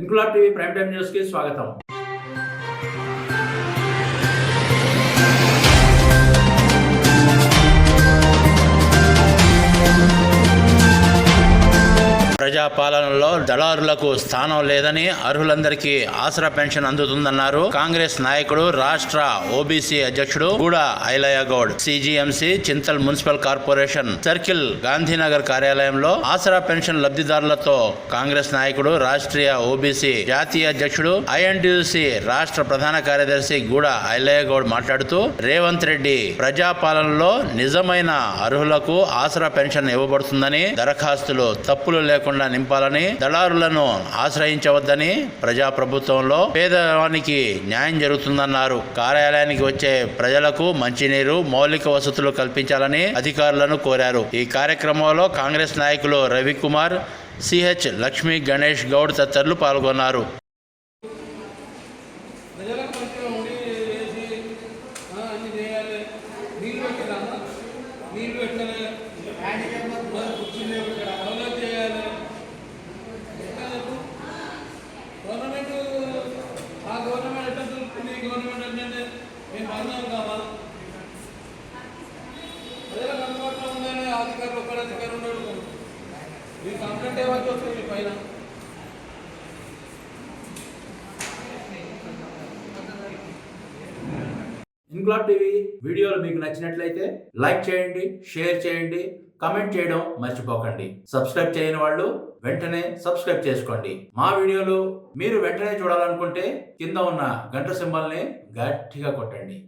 Inquilab TV prime time news కి స్వాగతం. ప్రజాపాలనలో దళారులకు స్థానం లేదని, అర్హులందరికీ ఆసరా పెన్షన్ అందుతుందన్నారు కాంగ్రెస్ నాయకుడు, రాష్ట్ర ఓబీసీ అధ్యక్షుడు Guda Ailaiah Goud. CGMC Chintal municipal corporation circle Gandhinagar కార్యాలయంలో ఆసరా పెన్షన్ లబ్ధిదారులతో కాంగ్రెస్ నాయకుడు, రాష్ట్రీయ ఓబీసీ జాతీయ అధ్యక్షుడు, ఐఎన్టీయూసీ రాష్ట్ర ప్రధాన కార్యదర్శి గూడ ఐలయ్య గౌడ్ మాట్లాడుతూ, రేవంత్ రెడ్డి ప్రజాపాలనలో నిజమైన అర్హులకు ఆసరా పెన్షన్ ఇవ్వబడుతుందని, దరఖాస్తులు తప్పులు లేకుండా నింపాలని, దళారులను ఆశ్రయించవద్దని, ప్రజాప్రభుత్వంలో పేదవానికి న్యాయం జరుగుతుందన్నారు. కార్యాలయానికి వచ్చే ప్రజలకు మంచినీరు, మౌలిక వసతులు కల్పించాలని అధికారులను కోరారు. ఈ కార్యక్రమంలో కాంగ్రెస్ నాయకులు రవికుమార్, సిహెచ్ లక్ష్మీ, గణేష్ గౌడ్ తదితరులు పాల్గొన్నారు. అధికారులు ఒక్కడ అధికారులు ఉన్నాడు, మీ కంప్లైంట్ ఏమైతే వస్తుంది మీ పైన. ఇంక్లాబ్ టీవీ వీడియోలు మీకు నచ్చినట్లయితే లైక్ చేయండి, షేర్ చేయండి, కమెంట్ చేయడం మర్చిపోకండి. సబ్స్క్రైబ్ చేయని వాళ్ళు వెంటనే సబ్స్క్రైబ్ చేసుకోండి. మా వీడియోలు మీరు వెంటనే చూడాలనుకుంటే కింద ఉన్న గంట సింబల్ని గట్టిగా కొట్టండి.